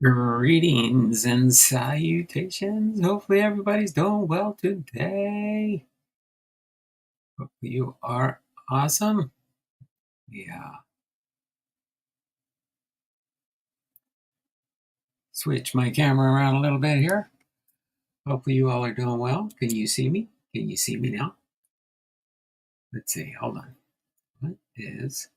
Greetings and salutations. Hopefully, everybody's doing well today. Hope you are awesome. Yeah. Switch my camera around a little bit here. Hopefully, you all are doing well. Can you see me? Can you see me now? Let's see. Hold on. What is.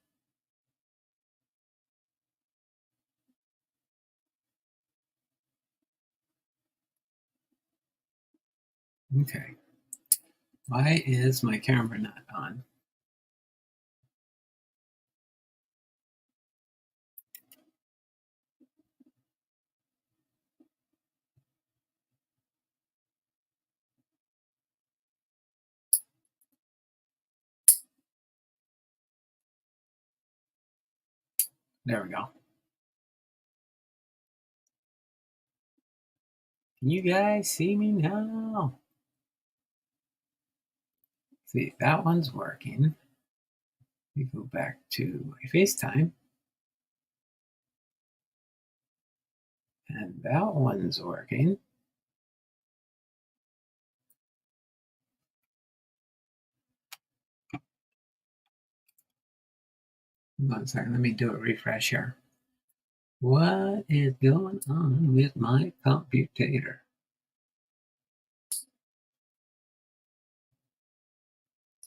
Okay. Why is my camera not on? There we go. Can you guys see me now? See, that one's working. We go back to my FaceTime. And that one's working. Hold on a second. Let me do a refresh here. What is going on with my computer?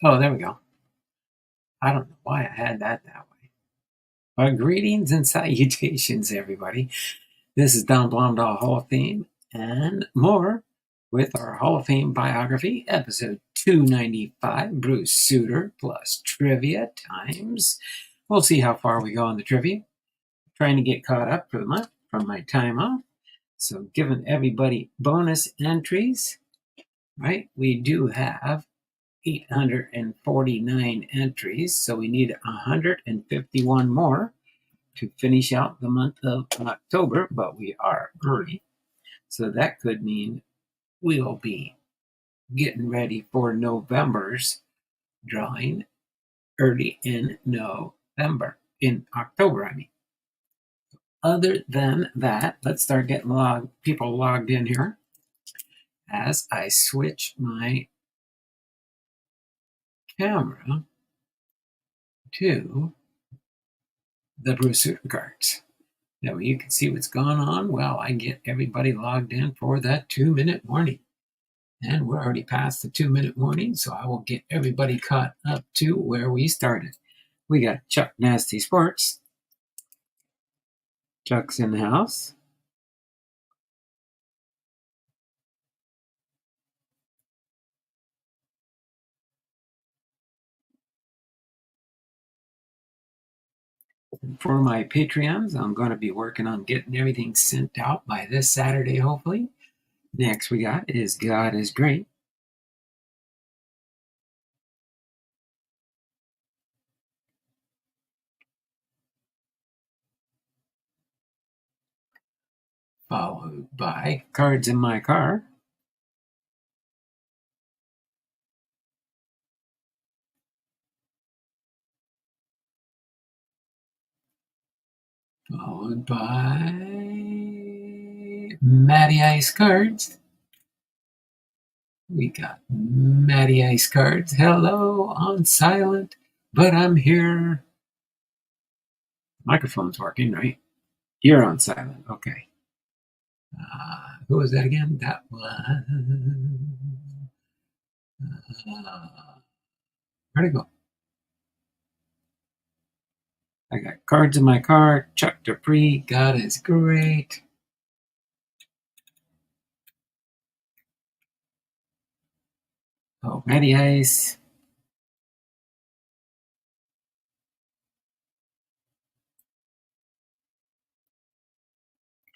Oh, there we go. I don't know why I had that way. Greetings and salutations, everybody. This is Don Blomdahl Hall of Fame and more with our Hall of Fame biography, episode 295, Bruce Sutter plus trivia times. We'll see how far we go on the trivia. Trying to get caught up for the month from my time off. So giving everybody bonus entries, right? We do have 849 entries, so we need 151 more to finish out the month of October, but we are early. So that could mean we'll be getting ready for November's drawing early in October, I mean. Other than that, let's start getting people logged in here as I switch my camera to the Bruce Sutter cards. Now you can see what's going on. Well, I get everybody logged in for that 2-minute warning. And we're already past the 2-minute warning, so I will get everybody caught up to where we started. We got Chuck Nasty Sports. Chuck's in the house. And for my Patreons, I'm going to be working on getting everything sent out by this Saturday, hopefully. Next we got is God is Great. Followed by Cards in My Car. Followed by Matty Ice Cards. We got Matty Ice Cards. Hello on silent, but I'm here. Microphone's working, right? You're on silent. Okay. Who was that again? That was. Where'd it go? I got Cards in My Car. Chuck Dupree. God is Great. Oh, Matty Ice.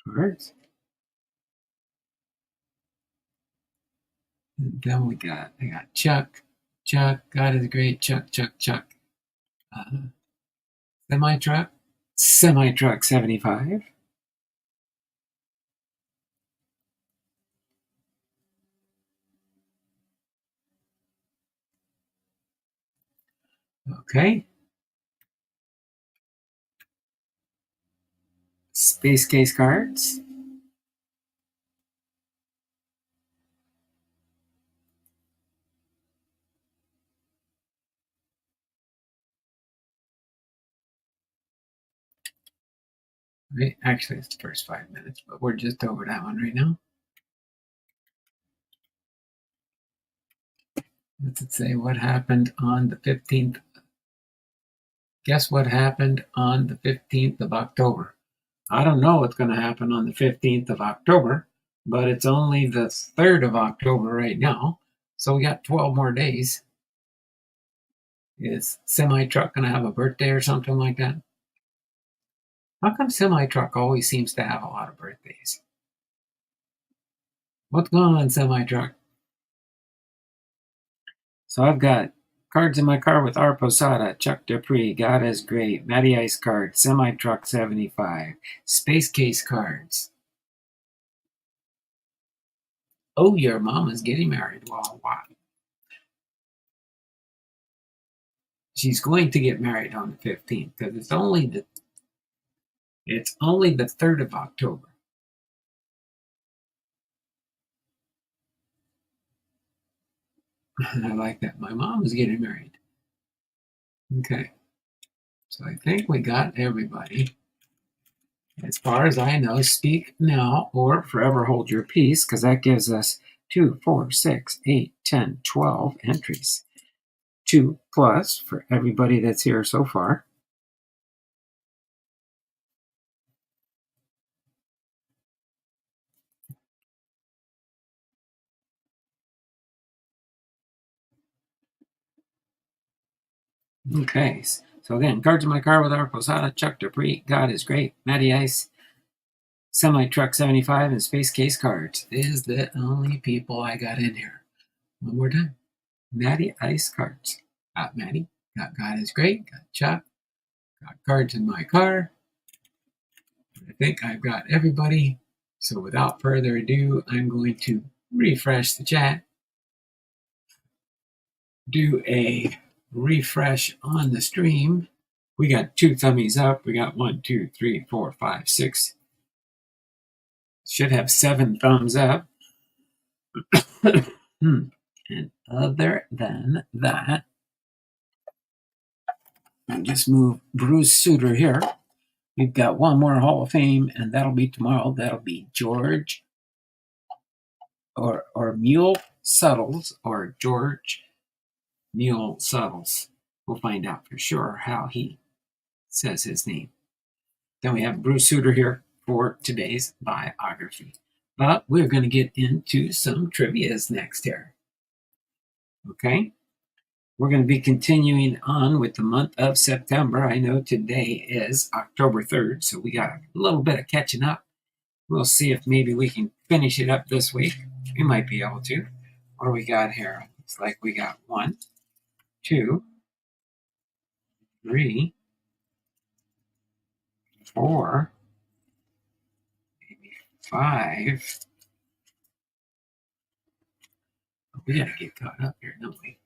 Cards. And then I got Chuck. Chuck. God is Great. Chuck. Semi Truck. Semi Truck 75. Okay. Space Case Cards. Right? Actually, it's the first 5 minutes, but we're just over that one right now. What's it say? What happened on the 15th? Guess what happened on the 15th of October? I don't know what's going to happen on the 15th of October, but it's only the 3rd of October right now. So we got 12 more days. Is Semi Truck going to have a birthday or something like that? How come Semi Truck always seems to have a lot of birthdays? What's going on, Semi Truck? So I've got cards in my car with R. Posada, Chuck Dupree, God is Great, Matty Ice card, Semi Truck 75, Space Case cards. Oh, your mama's getting married. Well, wow. She's going to get married on the 15th because it's only the 3rd of October. I like that. My mom is getting married. Okay. So I think we got everybody. As far as I know, speak now or forever hold your peace, because that gives us 2, 4, 6, 8, 10, 12 entries. 2 plus for everybody that's here so far. Okay, so again, cards in my car with our Posada, Chuck Dupree, God is Great, Matty Ice, Semi Truck 75, and Space Case cards is the only people I got in here. One more time. Matty Ice cards. Got Matty, got God is Great, got Chuck, got cards in my car. I think I've got everybody. So without further ado, I'm going to refresh the chat, do a refresh on the stream. We got 2 thummies up. We got 1, 2, 3, 4, 5, 6. Should have 7 thumbs up. And other than that, I'll just move Bruce Sutter here. We've got one more Hall of Fame, and that'll be tomorrow. That'll be George or Mule Suttles or George Mule Suttles. We'll find out for sure how he says his name. Then we have Bruce Sutter here for today's biography. But we're going to get into some trivias next here. Okay? We're going to be continuing on with the month of September. I know today is October 3rd, so we got a little bit of catching up. We'll see if maybe we can finish it up this week. We might be able to. What do we got here? Looks like we got 1, 2, 3, 4, maybe 5. We got to get caught up here, don't we?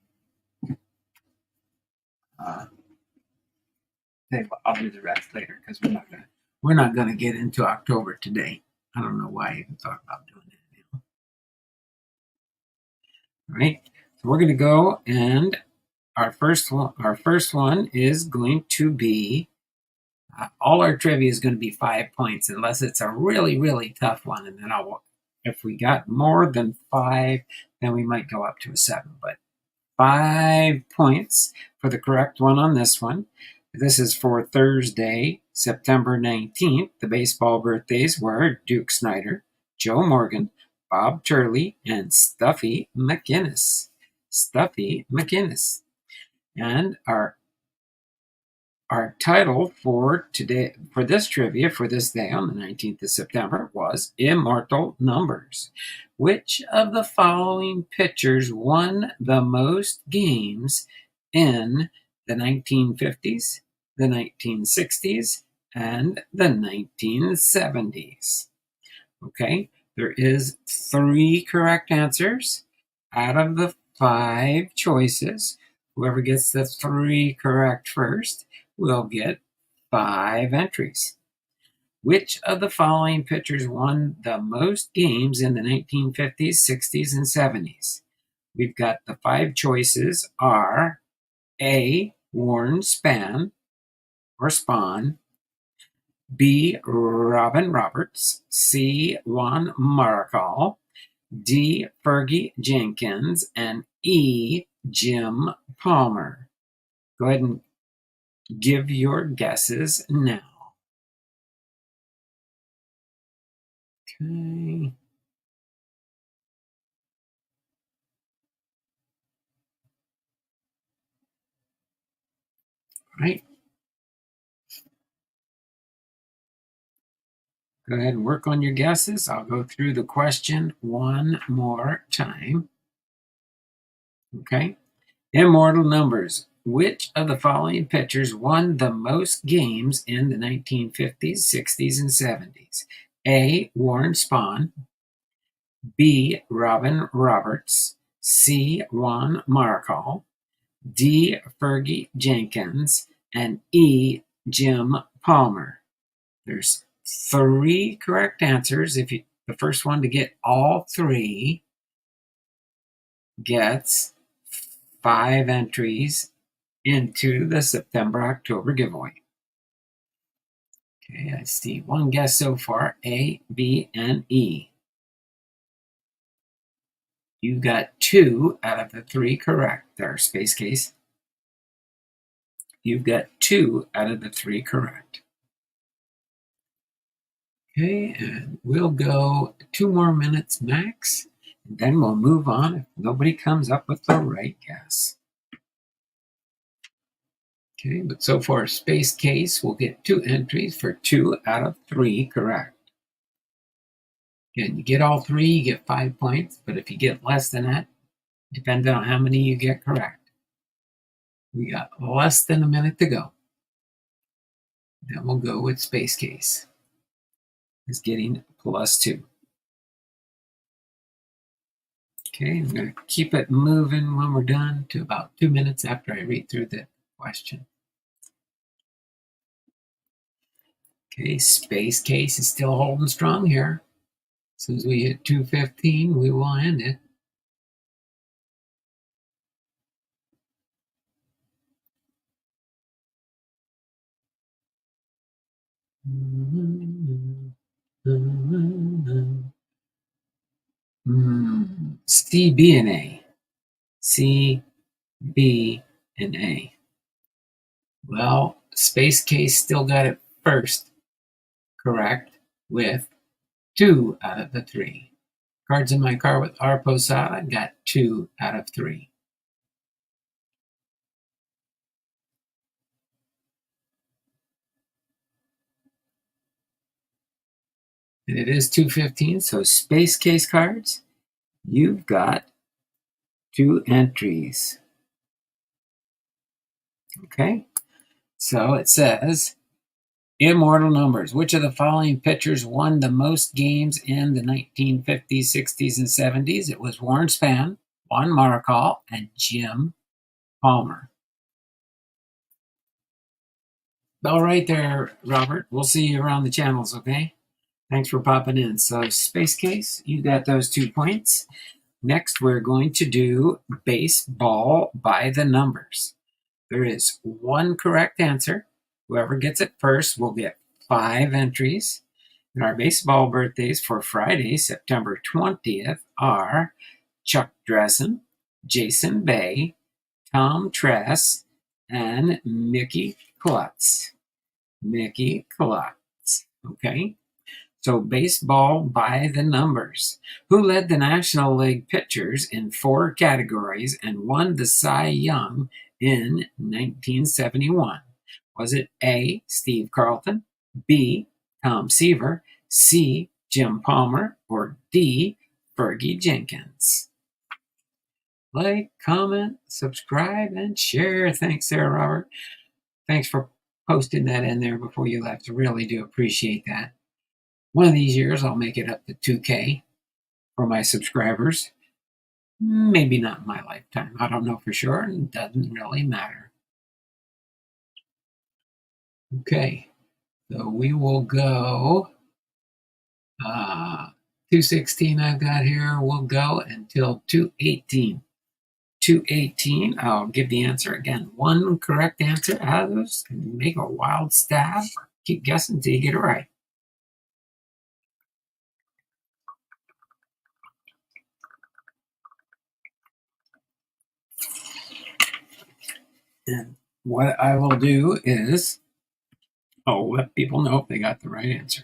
I'll do the rest later because we're not gonna get into October today. I don't know why I even thought about doing that now. All right, so we're gonna go, and our first one is going to be all our trivia is going to be 5 points unless it's a really, really tough one, and then if we got more than 5, then we might go up to a 7. But 5 points for the correct one on this one. This is for Thursday, September 19th. The baseball birthdays were Duke Snyder, Joe Morgan, Bob Turley, and Stuffy McInnes. Stuffy McInnes. And our title for today, for this trivia, for this day on the 19th of September, was Immortal Numbers. Which of the following pitchers won the most games in the 1950s, the 1960s, and the 1970s? Okay, there is 3 correct answers out of the 5 choices. Whoever gets the 3 correct first will get 5 entries. Which of the following pitchers won the most games in the 1950s, 60s, and 70s? We've got the 5 choices are A. Warren Spahn or Spahn, B. Robin Roberts, C. Juan Marcal, D. Fergie Jenkins, and E. Jim Palmer. Go ahead and give your guesses now. Okay. Right. Go ahead and work on your guesses. I'll go through the question one more time. Okay. Immortal numbers. Which of the following pitchers won the most games in the 1950s, 60s, and 70s? A. Warren Spahn, B. Robin Roberts, C. Juan Marcal, D. Fergie Jenkins, and E. Jim Palmer. There's three correct answers. If you, the first one to get all three gets 5 entries into the September-October giveaway. Okay, I see one guess so far, A, B, and E. You got 2 out of the 3 correct there, Space Case. You've got 2 out of the 3 correct. Okay, and we'll go 2 more minutes max, and then we'll move on if nobody comes up with the right guess. Okay, but so far, Space Case will get 2 entries for 2 out of 3 correct. Again, you get all 3, you get 5 points, but if you get less than that, depends on how many you get correct. We got less than a minute to go. Then we'll go with Space Case. It's getting +2. Okay, I'm going to keep it moving when we're done to about 2 minutes after I read through the question. Okay, Space Case is still holding strong here. As soon as we hit 2:15, we will end it. C, B, and A. C, B, and A. Well, Space Case still got it first correct with 2 out of the 3. Cards in my car with R. Posada got 2 out of 3. And it is 2:15, so Space Case cards, you've got 2 entries. Okay, so it says, immortal numbers. Which of the following pitchers won the most games in the 1950s, 60s, and 70s? It was Warren Spahn, Juan Marcal, and Jim Palmer. All right there, Robert. We'll see you around the channels, okay? Thanks for popping in. So, Space Case, you got those 2 points. Next, we're going to do baseball by the numbers. There is 1 correct answer. Whoever gets it first will get 5 entries. And our baseball birthdays for Friday, September 20th are Chuck Dressen, Jason Bay, Tom Tress, and Mickey Klutz. Mickey Klutz. Okay? So baseball by the numbers. Who led the National League pitchers in 4 categories and won the Cy Young in 1971? Was it A, Steve Carlton, B, Tom Seaver, C, Jim Palmer, or D, Fergie Jenkins? Like, comment, subscribe, and share. Thanks, Sarah Robert. Thanks for posting that in there before you left. I really do appreciate that. One of these years, I'll make it up to 2K for my subscribers. Maybe not in my lifetime. I don't know for sure. It doesn't really matter. Okay, so we will go 2:16 I've got here. We'll go until 2:18. 2:18, I'll give the answer again. 1 correct answer out of those can make a wild stab. keep guessing until you get it right. And what I will do is I'll let people know if they got the right answer.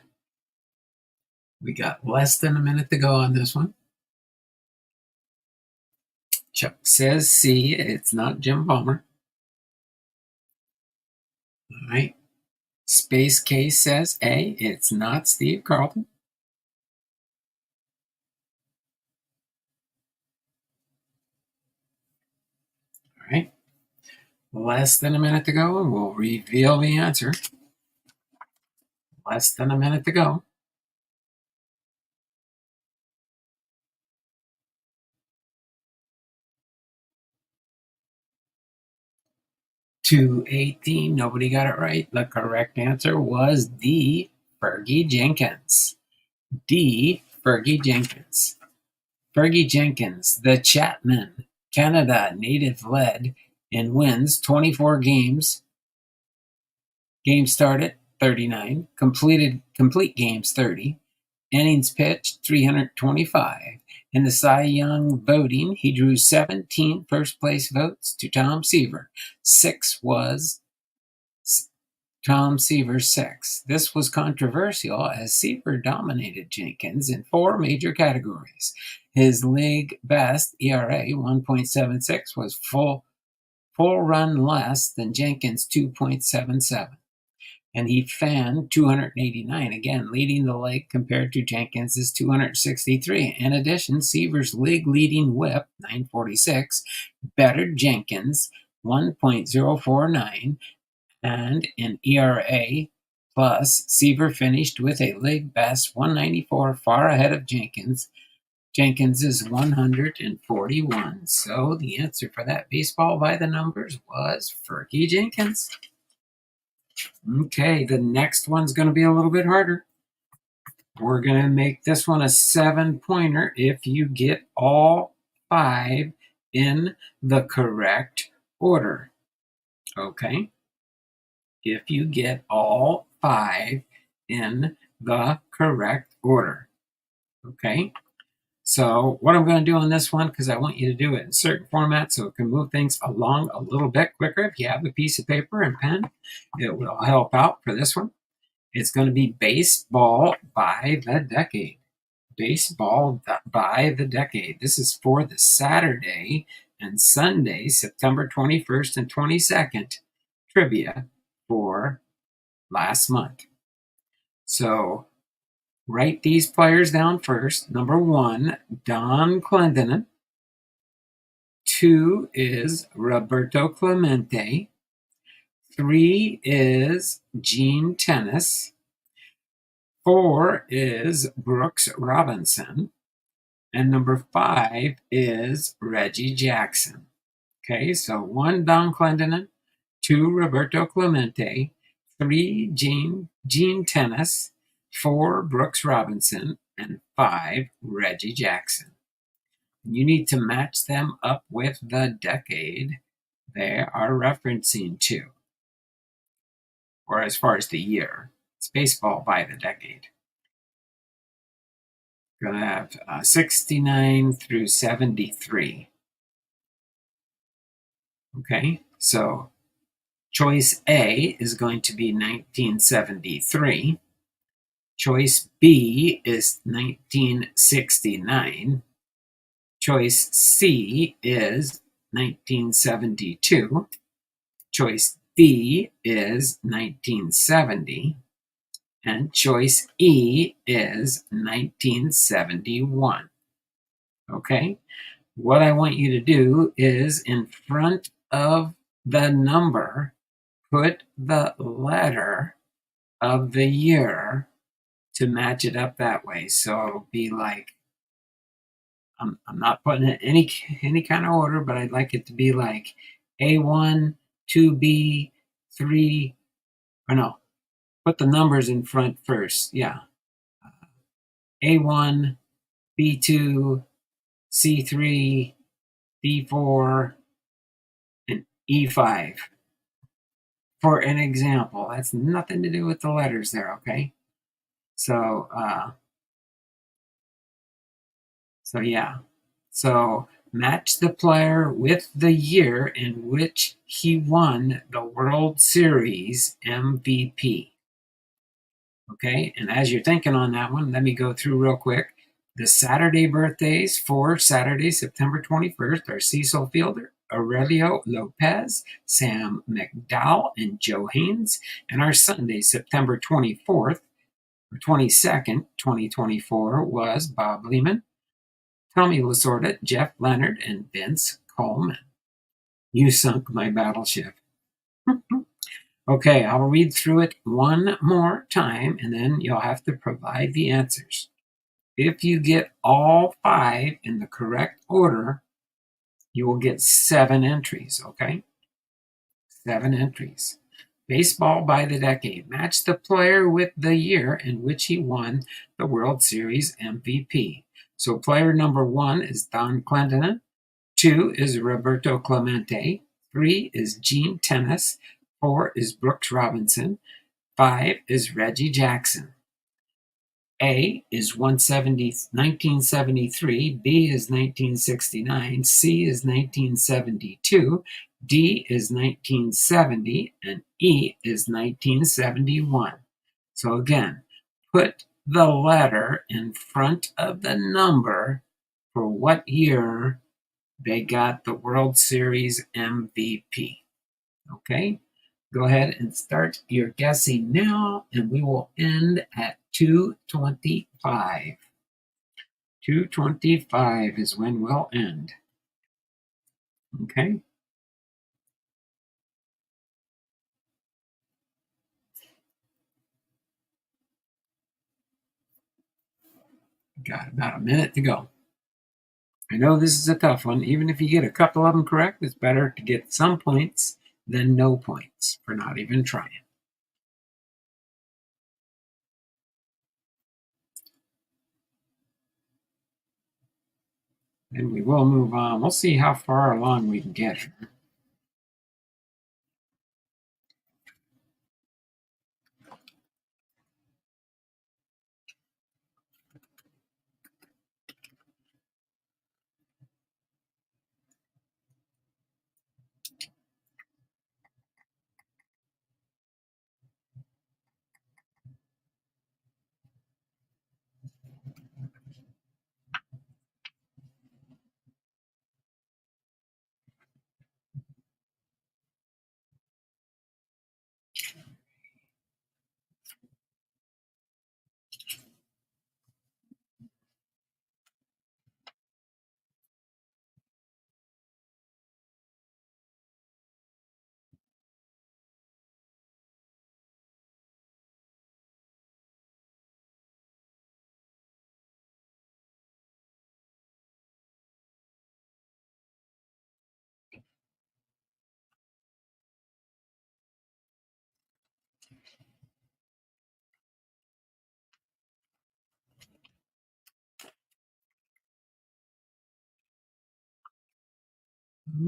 We got less than a minute to go on this one. Chuck says C. It's not Jim Palmer. All right. Space Case says A. It's not Steve Carlton. All right. Less than a minute to go, and we'll reveal the answer. Less than a minute to go. 218. Nobody got it right. The correct answer was D. Fergie Jenkins. D. Fergie Jenkins. Fergie Jenkins, the Chapman, Canada native, led in wins 24 games. Games started 39, complete games 30, innings pitched 325. In the Cy Young voting, he drew 17 first place votes to Tom Seaver. 6 was Tom Seaver's 6. This was controversial as Seaver dominated Jenkins in 4 major categories. His league best ERA, 1.76, was full run less than Jenkins' 2.77. And he fanned 289, again leading the league compared to Jenkins' 263. In addition, Seaver's league-leading whip, 946, bettered Jenkins' 1.049, and in ERA plus, Seaver finished with a league best 194, far ahead of Jenkins' 141. So the answer for that baseball by the numbers was Fergie Jenkins. Okay, the next one's going to be a little bit harder. We're going to make this one a 7-pointer if you get all 5 in the correct order. Okay? If you get all 5 in the correct order. Okay? So what I'm going to do on this one, because I want you to do it in certain format so it can move things along a little bit quicker. If you have a piece of paper and pen, it will help out for this one. It's going to be baseball by the decade. Baseball by the decade. This is for the Saturday and Sunday, September 21st and 22nd trivia for last month. So write these players down first. Number 1, Don Clendenin. 2 is Roberto Clemente. 3 is Gene Tennis. 4 is Brooks Robinson. And number 5 is Reggie Jackson. Okay, so 1, Don Clendenin. 2, Roberto Clemente. 3, Gene Tennis. 4, Brooks Robinson. And 5, Reggie Jackson. You need to match them up with the decade they are referencing to, or as far as the year. It's baseball by the decade. Going to have 69 through 73. Okay, so choice A is going to be 1973. Choice B is 1969. Choice C is 1972. Choice D is 1970. And choice E is 1971. Okay? What I want you to do is in front of the number, put the letter of the year to match it up that way. So it'll be like, I'm not putting it in any kind of order, but I'd like it to be like A1, 2B, 3, or no, put the numbers in front first. Yeah. A1, B2, C3, D4, and E5. for an example. That's nothing to do with the letters there, okay? So, yeah. So match the player with the year in which he won the World Series MVP. Okay, and as you're thinking on that one, let me go through real quick. The Saturday birthdays for Saturday, September 21st are Cecil Fielder, Aurelio Lopez, Sam McDowell, and Joe Haynes. And our Sunday, September 24th, or 22nd, 2024, was Bob Lehman, Tommy Lasorda, Jeff Leonard, and Vince Coleman. You sunk my battleship. Okay, I'll read through it one more time, and then you'll have to provide the answers. If you get all 5 in the correct order, you will get 7 entries, okay? 7 entries. Baseball by the decade. Match the player with the year in which he won the World Series MVP. So player number 1 is Don Clendenin. 2 is Roberto Clemente. 3 is Gene Tennis. 4 is Brooks Robinson. 5 is Reggie Jackson. A is 1973, B is 1969, C is 1972, D is 1970, and E is 1971. So again, put the letter in front of the number for what year they got the World Series MVP. Okay? Go ahead and start your guessing now, and we will end at 2:25. 2:25 is when we'll end. Okay? Got about a minute to go. I know this is a tough one. Even if you get a couple of them correct, it's better to get some points than no points for not even trying. And we will move on. We'll see how far along we can get here.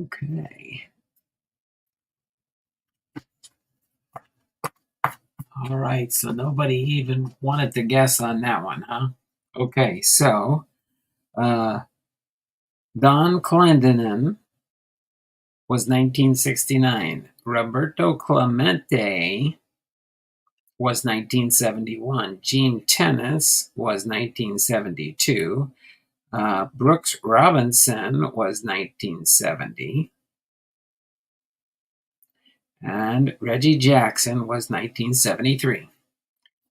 Okay. All right. So nobody even wanted to guess on that one, huh? Okay. So uh, Don Clendenin was 1969. Roberto Clemente was 1971. Gene Tennis was 1972. Brooks Robinson was 1970. And Reggie Jackson was 1973.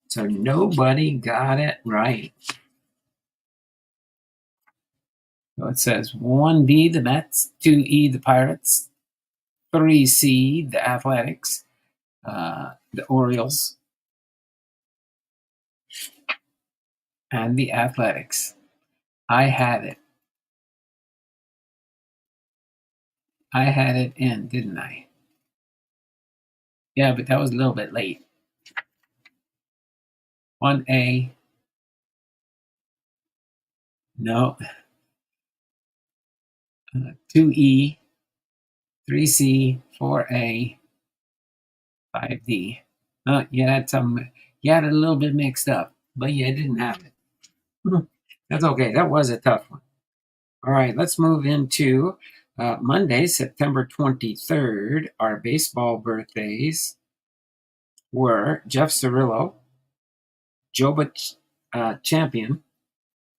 So nobody got it right. So it says 1B, the Mets, 2E, the Pirates, 3C, the Athletics, the Orioles, and the Athletics. I had it. I had it in, didn't I? Yeah, but that was a little bit late. 1A. No. 2E, 3C, 4A, 5D. You had some. You had it a little bit mixed up, but you didn't have it. That's okay. That was a tough one. All right, let's move into Monday, September 23rd. Our baseball birthdays were Jeff Cirillo, Joba Champion,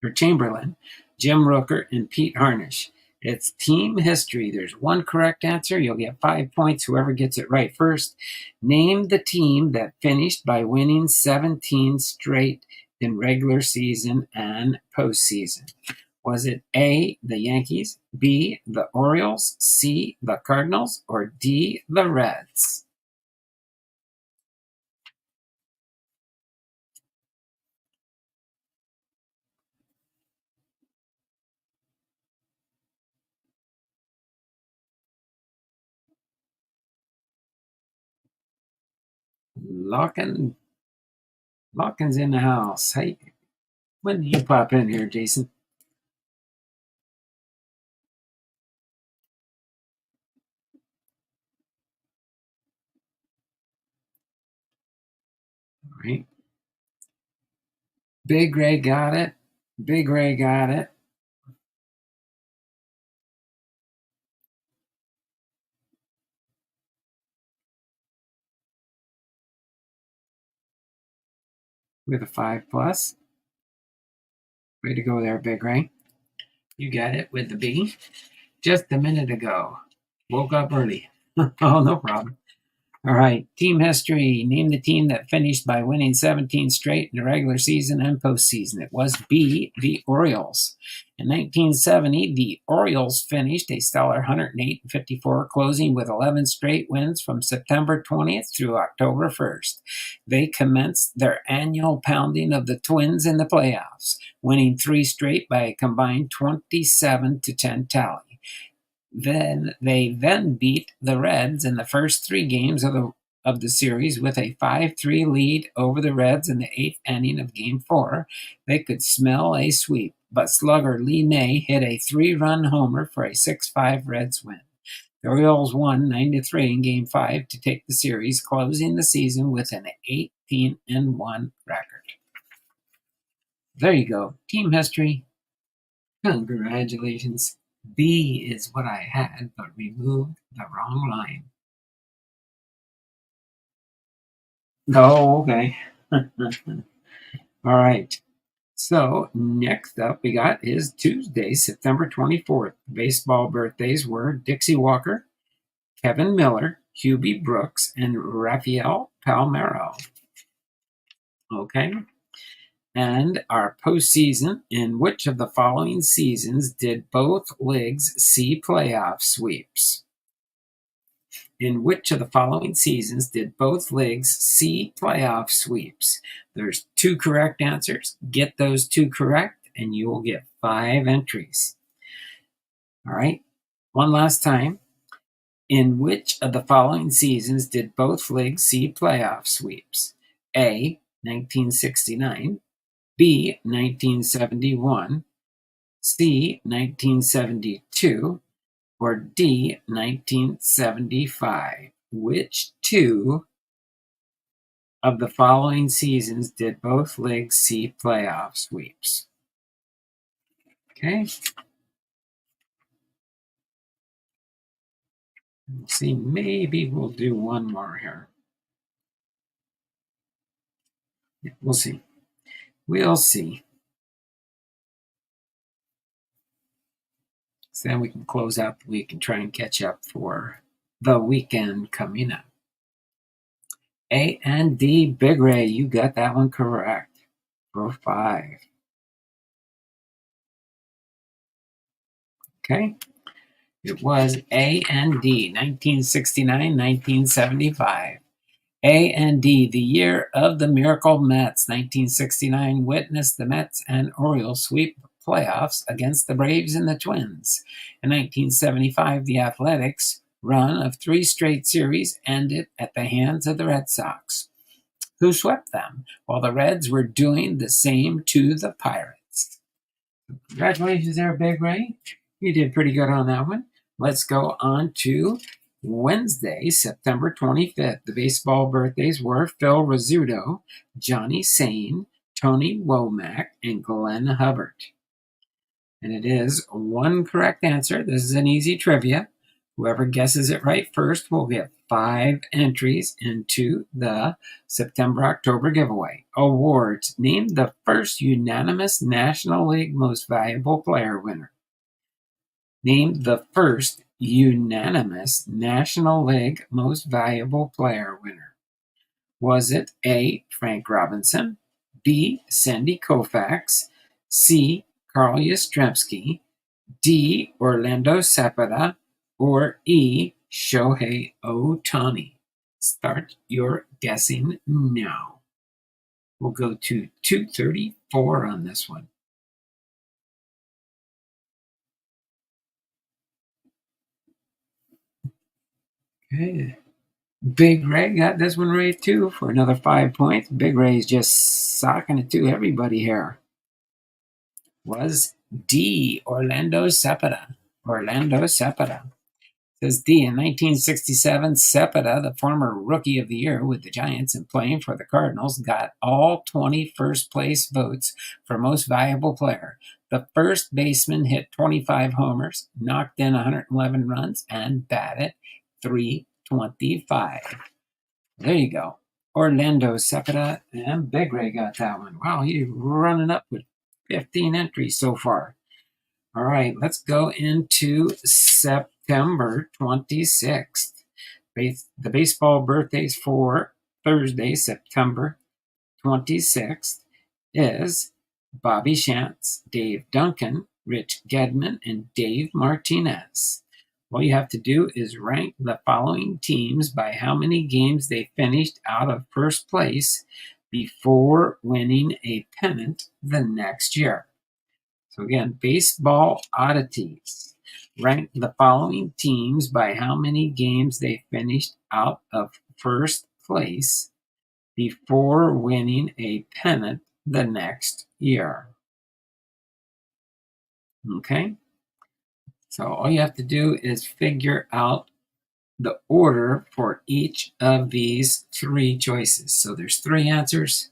or Chamberlain, Jim Rooker, and Pete Harnish. It's team history. There's one correct answer. You'll get 5 points. Whoever gets it right first. Name the team that finished by winning 17 straight in regular season and postseason. Was it A, the Yankees, B, the Orioles, C, the Cardinals, or D, the Reds? Lockin's in the house. Hey, when did you pop in here, Jason? All right. Big Ray got it. Big Ray got it. With a 5 plus. Way to go there, Big Ray. You got it with the B. Just a minute ago. Woke up early. Oh, no problem. All right, team history. Name the team that finished by winning 17 straight in the regular season and postseason. It was B, the Orioles. In 1970, the Orioles finished a stellar 108-54, closing with 11 straight wins from September 20th through October 1st. They commenced their annual pounding of the Twins in the playoffs, winning 3 straight by a combined 27-10 tally. Then they beat the Reds in the first 3 games of the series with a 5-3 lead over the Reds in the 8th inning of Game 4. They could smell a sweep, but slugger Lee May hit a 3-run homer for a 6-5 Reds win. The Orioles won 9-3 in Game 5 to take the series, closing the season with an 18-1 record. There you go. Team history. Congratulations. B is what I had, but removed the wrong line. Oh, okay. All right. So next up we got is Tuesday, September 24th. Baseball birthdays were Dixie Walker, Kevin Miller, Hubie Brooks, and Rafael Palmeiro. Okay. And our postseason, in which of the following seasons did both leagues see playoff sweeps? In which of the following seasons did both leagues see playoff sweeps? There's 2 correct answers. Get those 2 correct, and you will get 5 entries. All right. One last time. In which of the following seasons did both leagues see playoff sweeps? A, 1969, B, 1971, C, 1972, or D, 1975? Which 2 of the following seasons did both leagues see playoff sweeps? Okay. Let's see, maybe we'll do one more here. Yeah, we'll see. We'll see. So then we can close out the week and try and catch up for the weekend coming up. A and D, Big Ray, you got that one correct for 5. Okay. It was A and D, 1969, 1975. A and D, the year of the Miracle Mets, 1969, witnessed the Mets and Orioles sweep playoffs against the Braves and the Twins. In 1975, the Athletics' run of 3 straight series ended at the hands of the Red Sox, who swept them, while the Reds were doing the same to the Pirates. Congratulations there, Big Ray. You did pretty good on that one. Let's go on to Wednesday, September 25th, the baseball birthdays were Phil Rizzuto, Johnny Sane, Tony Womack, and Glenn Hubbard. And it is one correct answer. This is an easy trivia. Whoever guesses it right first will get 5 entries into the September-October giveaway. Awards. Name the first unanimous National League Most Valuable Player winner. Name the first unanimous National League Most Valuable Player winner. Was it A. Frank Robinson, B. Sandy Koufax, C. Carl Yastrzemski, D. Orlando Cepeda, or E. Shohei Ohtani? Start your guessing now. We'll go to 234 on this one. Okay. Big Ray got this one right too for another 5 points. Big Ray's just socking it to everybody here. Was D. Orlando Cepeda. Orlando Cepeda. Says D. In 1967, Cepeda, the former Rookie of the Year with the Giants and playing for the Cardinals, got all 20 first-place votes for Most Valuable Player. The first baseman hit 25 homers, knocked in 111 runs, and batted .325. There you go. Orlando Cepeda and Big Ray got that one. Wow, he's running up with 15 entries so far. All right, let's go into September 26th. The baseball birthdays for Thursday, September 26th is Bobby Shantz, Dave Duncan, Rich Gedman, and Dave Martinez. All you have to do is rank the following teams by how many games they finished out of first place before winning a pennant the next year. So again, baseball oddities. Rank the following teams by how many games they finished out of first place before winning a pennant the next year. Okay? So all you have to do is figure out the order for each of these 3 choices. So there's 3 answers,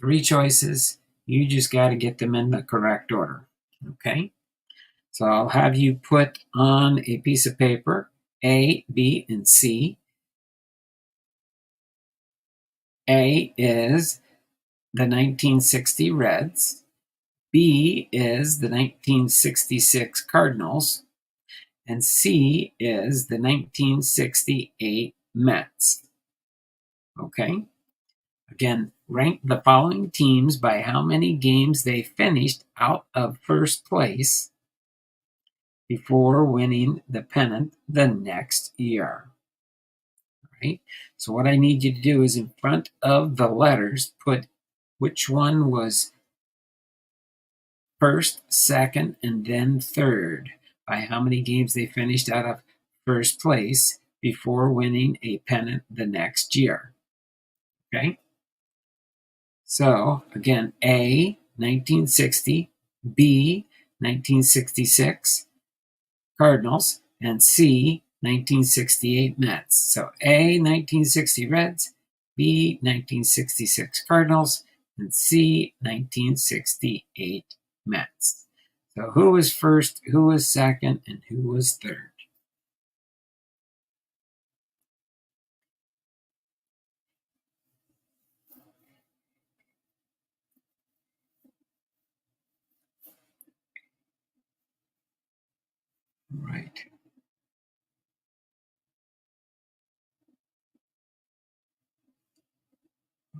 3 choices. You just got to get them in the correct order. Okay? So I'll have you put on a piece of paper A, B, and C. A is the 1960 Reds. B is the 1966 Cardinals. And C is the 1968 Mets. Okay? Again, rank the following teams by how many games they finished out of first place before winning the pennant the next year. Right? So what I need you to do is in front of the letters, put which one was first, second, and then third by how many games they finished out of first place before winning a pennant the next year. Okay? So again, A, 1960, B, 1966, Cardinals, and C, 1968 Mets. So A, 1960 Reds, B, 1966 Cardinals, and C, 1968 Mets. So who was first, who was second, and who was third? Right.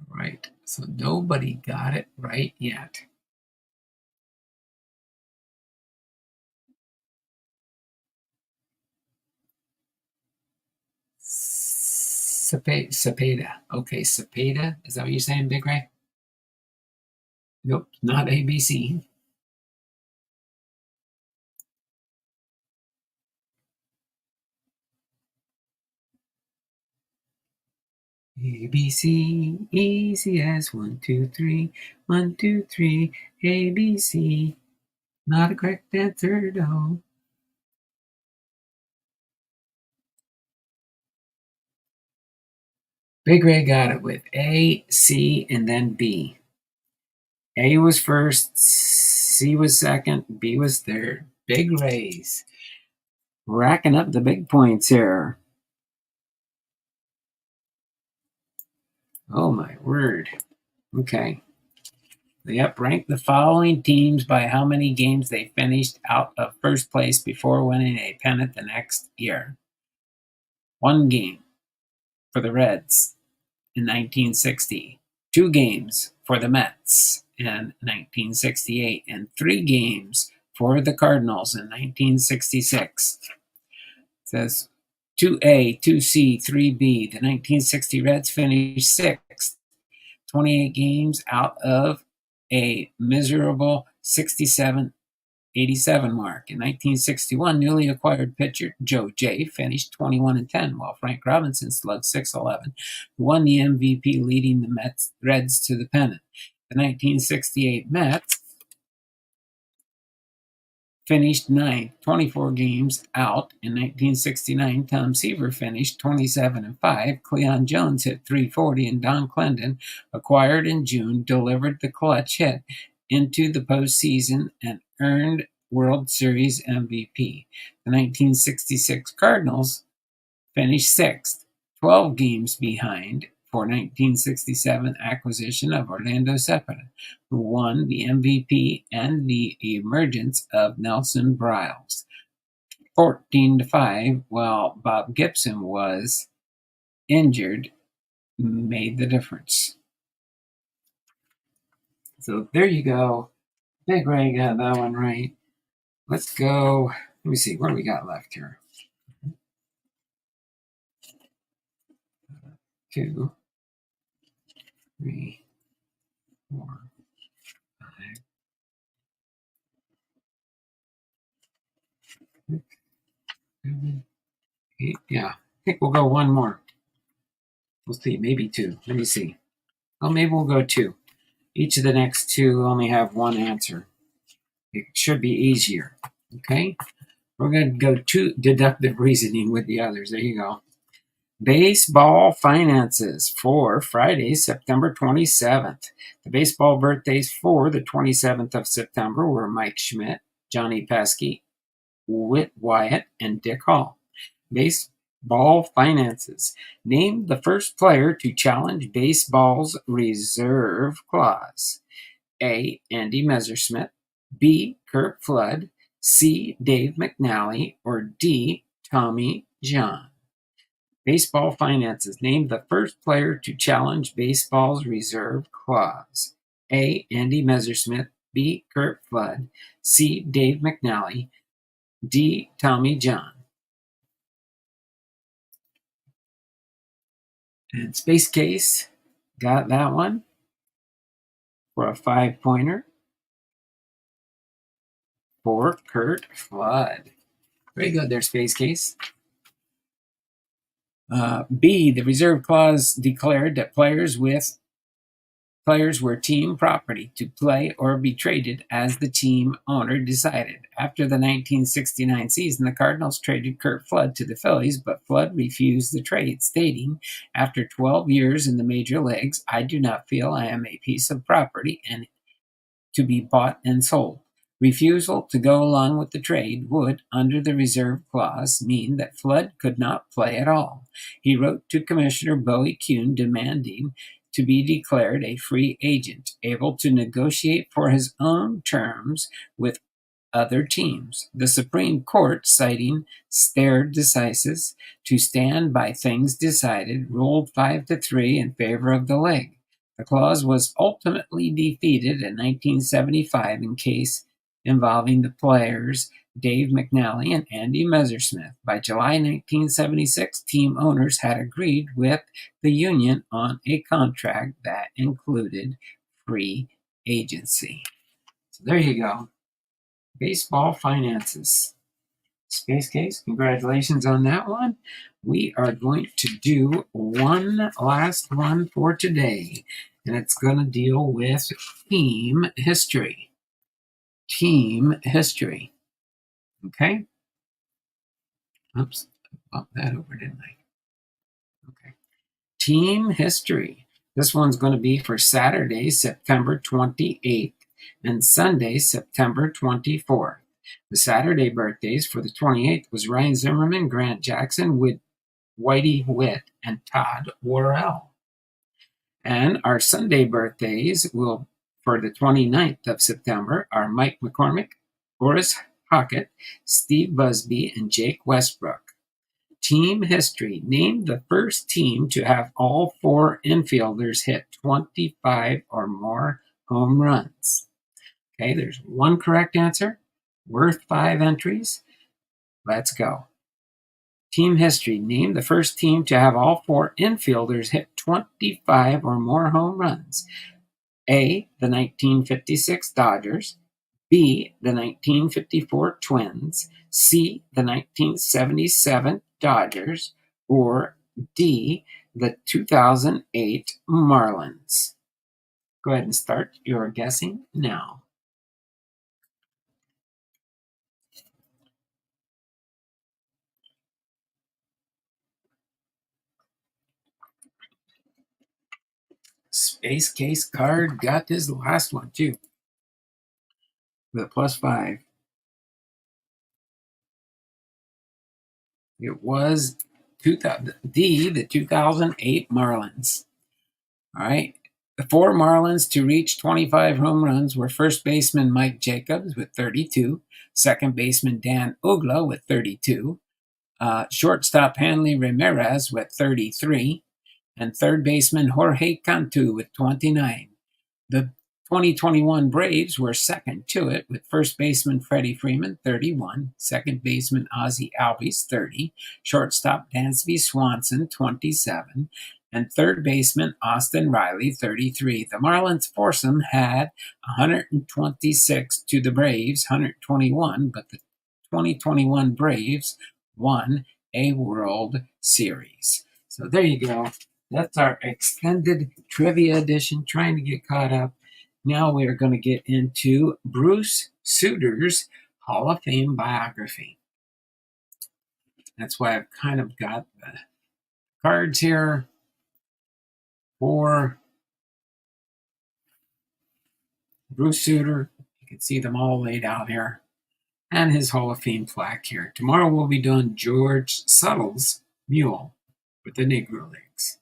Right. So nobody got it right yet. Cepeda. Okay, Cepeda. Is that what you're saying, Big Ray? Nope, not ABC. ABC, easy as 1, 2, 3. 1, 2, 3, ABC. Not a correct answer, no. Big Ray got it with A, C, and then B. A was first, C was second, B was third. Big Rays. Racking up the big points here. Oh my word. Okay. Yep, rank the following teams by how many games they finished out of first place before winning a pennant the next year. 1 game for the Reds in 1960, 2 games for the Mets in 1968, and 3 games for the Cardinals in 1966. It says 2A, 2C, 3B. The 1960 Reds finished sixth, 28 games out of a miserable 87 mark. In 1961, newly acquired pitcher Joe Jay finished 21-10, while Frank Robinson slugged .611, who won the MVP, leading the Reds to the pennant. The 1968 Mets finished ninth, 24 games out. In 1969, Tom Seaver finished 27-5. Cleon Jones hit .340, and Don Clendon, acquired in June, delivered the clutch hit into the postseason and earned World Series MVP. The 1966 Cardinals finished sixth, 12 games behind for 1967 acquisition of Orlando Sutter, who won the MVP and the emergence of Nelson Briles. 14-5, while Bob Gibson was injured, made the difference. So there you go. Big Ray got that one right. Let's go. Let me see. What do we got left here? 2, 3, 4, 5, 6, 7, 8. Yeah, I think we'll go one more. We'll see. Maybe 2. Let me see. Oh, maybe we'll go 2. Each of the next 2 only have one answer. It should be easier. Okay? We're going to go to deductive reasoning with the others. There you go. Baseball finances for Friday, September 27th. The baseball birthdays for the 27th of September were Mike Schmidt, Johnny Pesky, Whit Wyatt, and Dick Hall. Baseball finances. Name the first player to challenge baseball's reserve clause. A. Andy Messersmith, B. Kurt Flood, C. Dave McNally, or D. Tommy John. Baseball finances. Name the first player to challenge baseball's reserve clause. A. Andy Messersmith, B. Kurt Flood, C. Dave McNally, D. Tommy John. And Space Case got that one for a 5-pointer for Kurt Flood. Very good there, Space Case. B, the reserve clause declared that players were team property to play or be traded as the team owner decided. After the 1969 season, the Cardinals traded Kurt Flood to the Phillies, but Flood refused the trade, stating, "After 12 years in the major leagues, I do not feel I am a piece of property and to be bought and sold. Refusal to go along with the trade would, under the reserve clause, mean that Flood could not play at all." He wrote to Commissioner Bowie Kuhn demanding to be declared a free agent, able to negotiate for his own terms with other teams. The Supreme Court, citing stare decisis to stand by things decided, ruled 5-3 in favor of the league. The clause was ultimately defeated in 1975 in case involving the players Dave McNally and Andy Messersmith. By July 1976, team owners had agreed with the union on a contract that included free agency. So there you go. Baseball finances. Space Case, congratulations on that one. We are going to do one last one for today, and it's going to deal with team history. Team history. Okay? Oops, I bumped that over, didn't I? Okay. Team history. This one's going to be for Saturday, September 28th and Sunday, September 24th. The Saturday birthdays for the 28th was Ryan Zimmerman, Grant Jackson, Whitey Witt, and Todd Worrell. And our Sunday birthdays will, for the 29th of September, are Mike McCormick, Boris Hockett, Steve Busby, and Jake Westbrook. Team history. Name the first team to have all four infielders hit 25 or more home runs. Okay, there's one correct answer, worth 5 entries. Let's go. Team history. Name the first team to have all four infielders hit 25 or more home runs. A, the 1956 Dodgers. B, the 1954 Twins. C, the 1977 Dodgers. Or D, the 2008 Marlins. Go ahead and start your guessing now. Space Case Card got this last one too, with a +5. It was D, the 2008 Marlins. All right. The 4 Marlins to reach 25 home runs were first baseman Mike Jacobs with 32, second baseman Dan Uggla with 32, shortstop Hanley Ramirez with 33, and third baseman Jorge Cantu with 29. The 2021 Braves were second to it, with first baseman Freddie Freeman, 31, second baseman Ozzie Albies, 30, shortstop Dansby Swanson, 27, and third baseman Austin Riley, 33. The Marlins foursome had 126 to the Braves, 121, but the 2021 Braves won a World Series. So there you go. That's our extended trivia edition, trying to get caught up. Now we're going to get into Bruce Sutter's Hall of Fame biography. That's why I've kind of got the cards here for Bruce Sutter. You can see them all laid out here, and his Hall of Fame plaque here. Tomorrow we'll be doing George Suttle's mule with the Negro Leagues.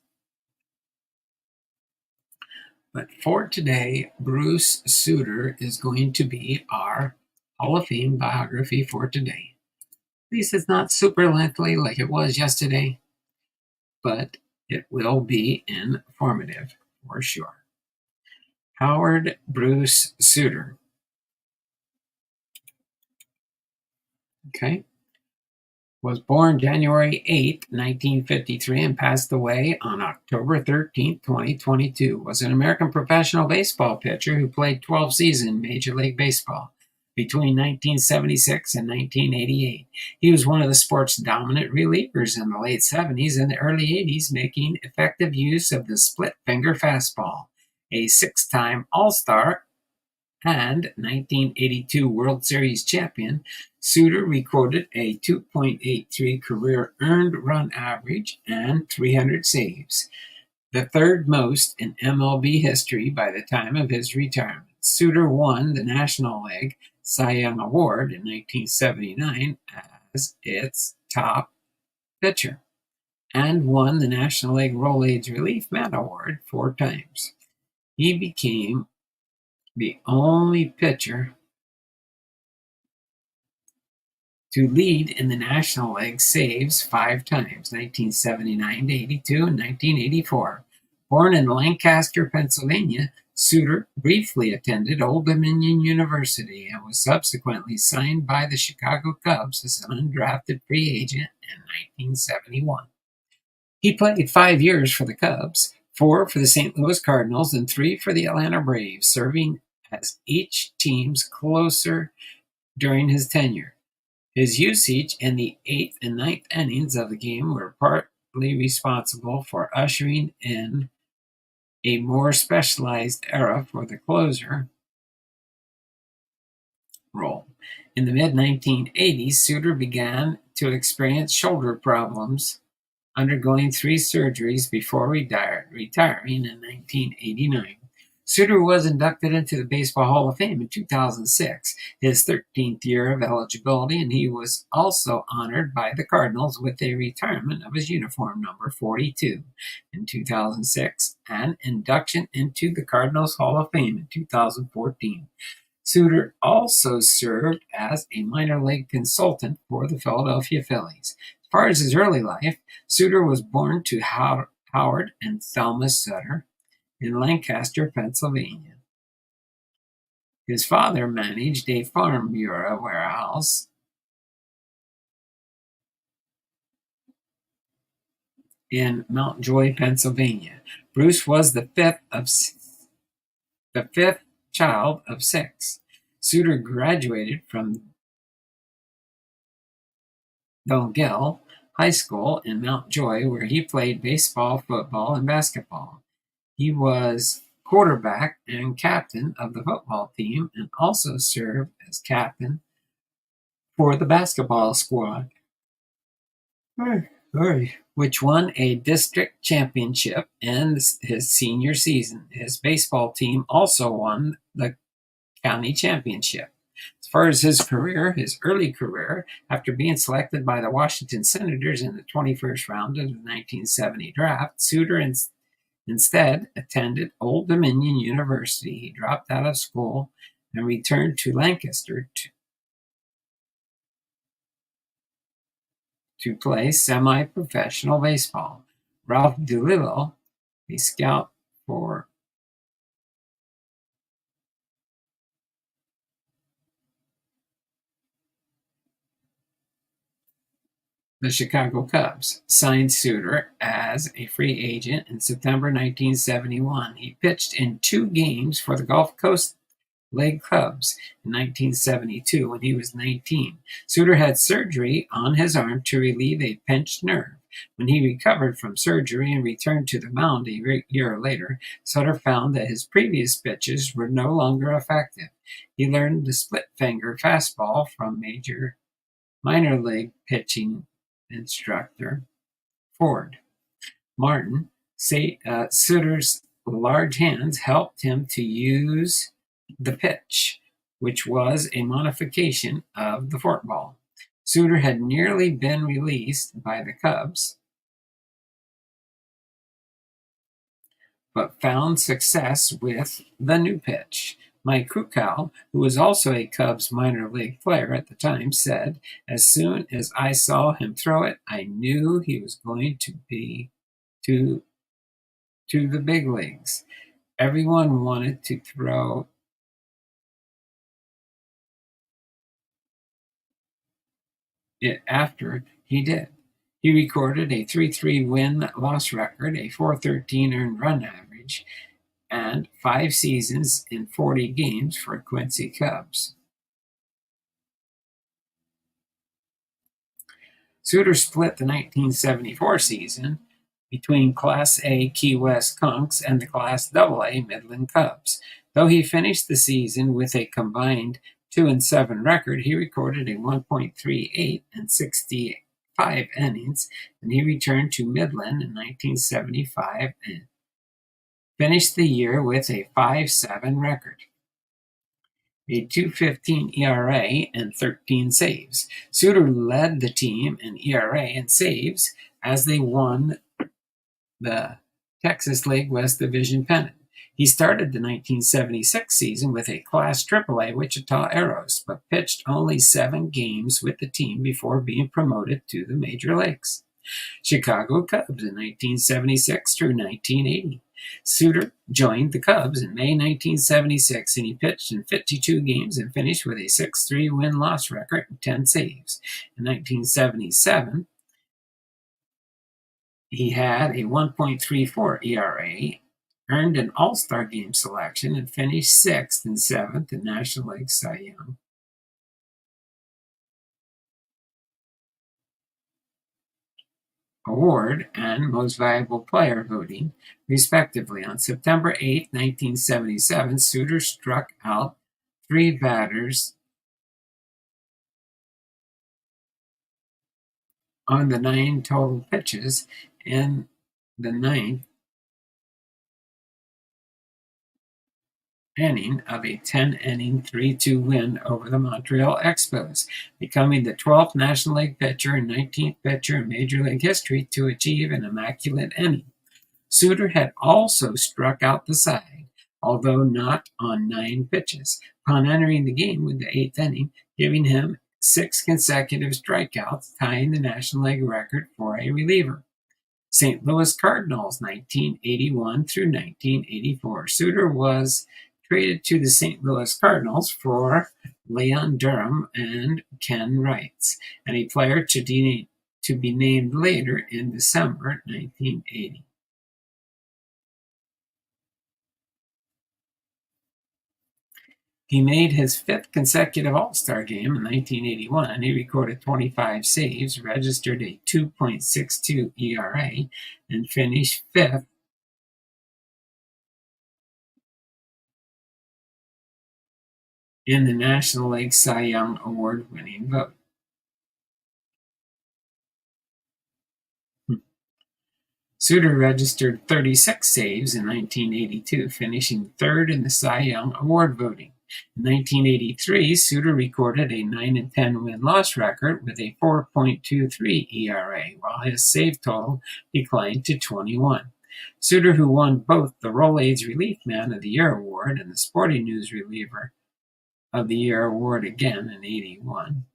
But for today, Bruce Sutter is going to be our Hall of Fame biography for today. At least it's not super lengthy like it was yesterday, but it will be informative for sure. Howard Bruce Sutter. Okay. Was born January 8, 1953, and passed away on October 13, 2022. Was an American professional baseball pitcher who played 12 seasons in Major League Baseball between 1976 and 1988. He was one of the sport's dominant relievers in the late 70s and the early 80s, making effective use of the split-finger fastball. A 6-time All-Star and 1982 World Series champion, Sutter recorded a 2.83 career earned run average and 300 saves, the third most in MLB history by the time of his retirement. Sutter won the National League Cy Young Award in 1979 as its top pitcher, and won the National League Roll Age Relief Man Award 4 times. He became the only pitcher to lead in the National League saves 5 times, 1979 to 82 and 1984. Born in Lancaster, Pennsylvania, Sutter briefly attended Old Dominion University and was subsequently signed by the Chicago Cubs as an undrafted free agent in 1971. He played 5 years for the Cubs, 4 for the St. Louis Cardinals, and 3 for the Atlanta Braves, serving as each team's closer during his tenure. His usage in the 8th and 9th innings of the game were partly responsible for ushering in a more specialized era for the closer role. In the mid-1980s, Sutter began to experience shoulder problems undergoing 3 surgeries before retiring in 1989. Sutter was inducted into the Baseball Hall of Fame in 2006, his 13th year of eligibility, and he was also honored by the Cardinals with a retirement of his uniform number 42 in 2006 and induction into the Cardinals Hall of Fame in 2014. Sutter also served as a minor league consultant for the Philadelphia Phillies. As far as his early life, Sutter was born to Howard and Thelma Sutter in Lancaster, Pennsylvania. His father managed a farm bureau warehouse in Mount Joy, Pennsylvania. Bruce was the fifth child of 6. Sutter graduated from Belgill High School in Mount Joy, where he played baseball, football, and basketball. He was quarterback and captain of the football team and also served as captain for the basketball squad, which won a district championship in his senior season. His baseball team also won the county championship. As far as his early career, after being selected by the Washington Senators in the 21st round of the 1970 draft, Sutter instead attended Old Dominion University. He dropped out of school and returned to Lancaster to play semi-professional baseball. Ralph DeLillo, a scout for the Chicago Cubs, signed Sutter as a free agent in September 1971. He pitched in 2 games for the Gulf Coast League Cubs in 1972 when he was 19. Sutter had surgery on his arm to relieve a pinched nerve. When he recovered from surgery and returned to the mound a year later, Sutter found that his previous pitches were no longer effective. He learned the split-finger fastball from minor league pitching instructor Ford Martin. Sutter's large hands helped him to use the pitch, which was a modification of the forkball. Sutter had nearly been released by the Cubs, but found success with the new pitch. Mike Krukow, who was also a Cubs minor league player at the time, said, "As soon as I saw him throw it, I knew he was going to be to the big leagues. Everyone wanted to throw it after he did." He recorded a 3.3 win-loss record, a 4.13 earned run average, and 5 seasons in 40 games for Quincy Cubs. Sutter split the 1974 season between Class A Key West Conchs and the Class AA Midland Cubs. Though he finished the season with a combined 2-7 record, he recorded a 1.38 and 65 innings, and he returned to Midland in 1975 and finished the year with a 5.7 record, a 2.15 ERA, and 13 saves. Sutter led the team in ERA and saves as they won the Texas League West Division pennant. He started the 1976 season with a Class AAA Wichita Aeros, but pitched only 7 games with the team before being promoted to the major leagues. Chicago Cubs in 1976 through 1980. Sutter joined the Cubs in May 1976, and he pitched in 52 games and finished with a 6.3 win-loss record and 10 saves. In 1977, he had a 1.34 ERA, earned an All-Star Game selection, and finished 6th and 7th in National League Cy Young Award and Most Valuable Player voting, respectively. On September 8, 1977, Sutter struck out 3 batters on the 9 total pitches in the ninth inning of a 10-inning 3-2 win over the Montreal Expos, becoming the 12th National League pitcher and 19th pitcher in Major League history to achieve an immaculate inning. Sutter had also struck out the side, although not on 9 pitches, upon entering the game with the 8th inning, giving him 6 consecutive strikeouts, tying the National League record for a reliever. St. Louis Cardinals, 1981 through 1984. Sutter was traded to the St. Louis Cardinals for Leon Durham and Ken Wrights, and a player to be named later in December 1980. He made his 5th consecutive All-Star game in 1981, and he recorded 25 saves, registered a 2.62 ERA, and finished 5th in the National League Cy Young Award-winning vote. Sutter registered 36 saves in 1982, finishing 3rd in the Cy Young Award voting. In 1983, Sutter recorded a 9-10 win-loss record with a 4.23 ERA, while his save total declined to 21. Sutter, who won both the Rolaids Relief Man of the Year award and the Sporting News Reliever of the Year award again in 81.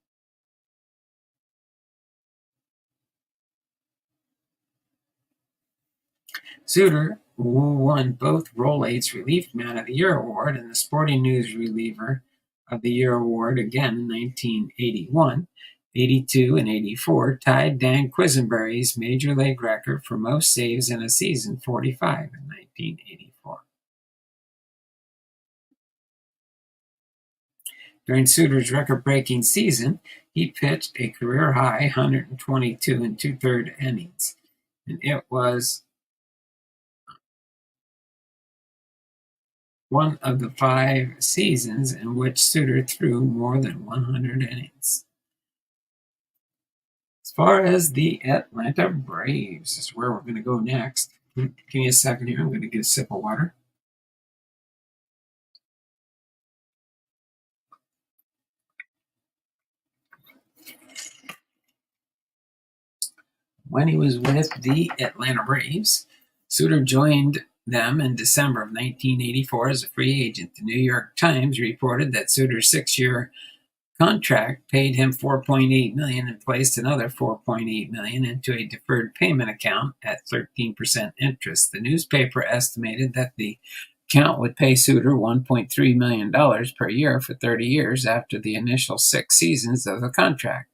Sutter, who won both Rolaids Relief Man of the Year award and the Sporting News Reliever of the Year award again in 1981, 82, and 84, tied Dan Quisenberry's Major League record for most saves in a season, 45, in 1984. During Sutter's record-breaking season, he pitched a career-high 122 2/3 innings, and it was one of the 5 seasons in which Sutter threw more than 100 innings. As far as the Atlanta Braves is where we're going to go next. Give me a second here. I'm going to get a sip of water. When he was with the Atlanta Braves, Sutter joined them in December of 1984 as a free agent. The New York Times reported that Sutter's 6-year contract paid him $4.8 million and placed another $4.8 million into a deferred payment account at 13% interest. The newspaper estimated that the account would pay Sutter $1.3 million per year for 30 years after the initial 6 seasons of the contract.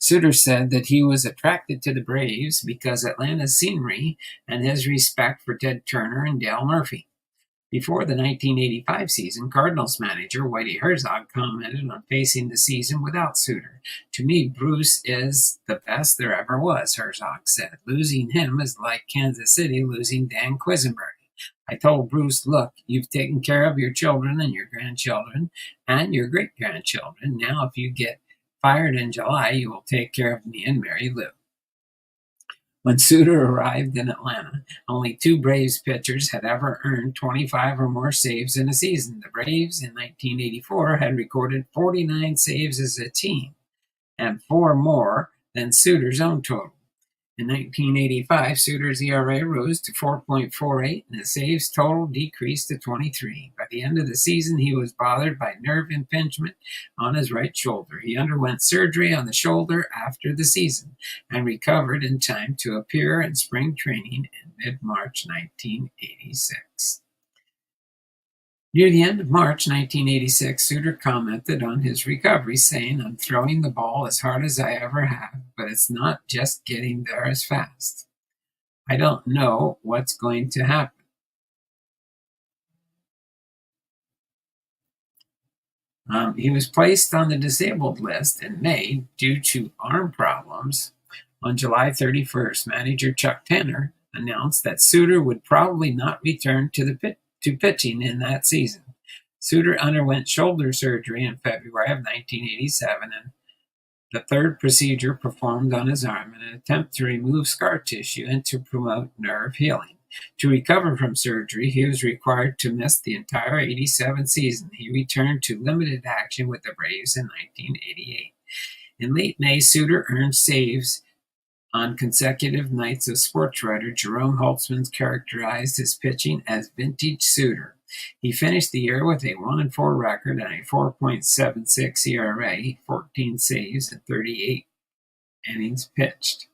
Sutter said that he was attracted to the Braves because Atlanta's scenery and his respect for Ted Turner and Dale Murphy. Before the 1985 season, Cardinals manager Whitey Herzog commented on facing the season without Sutter. "To me, Bruce is the best there ever was," Herzog said. "Losing him is like Kansas City losing Dan Quisenberry. I told Bruce, look, you've taken care of your children and your grandchildren and your great-grandchildren. Now if you get fired in July, you will take care of me and Mary Lou." When Sutter arrived in Atlanta, only 2 Braves pitchers had ever earned 25 or more saves in a season. The Braves in 1984 had recorded 49 saves as a team, and 4 more than Sutter's own total. In 1985, Sutter's ERA rose to 4.48, and his saves total decreased to 23. By the end of the season, he was bothered by nerve impingement on his right shoulder. He underwent surgery on the shoulder after the season and recovered in time to appear in spring training in mid-March 1986. Near the end of March 1986, Sutter commented on his recovery, saying, "I'm throwing the ball as hard as I ever have, but it's not just getting there as fast. I don't know what's going to happen." He was placed on the disabled list in May due to arm problems. On July 31st, manager Chuck Tanner announced that Sutter would probably not return to pitching in that season. Sutter underwent shoulder surgery in February of 1987, and the third procedure performed on his arm in an attempt to remove scar tissue and to promote nerve healing. To recover from surgery, he was required to miss the entire '87 season. He returned to limited action with the Braves in 1988. In late May, Sutter earned saves on consecutive nights of sports writer Jerome Holtzman characterized his pitching as vintage Sutter. He finished the year with a 1-4 record and a 4.76 ERA, 14 saves, and 38 innings pitched.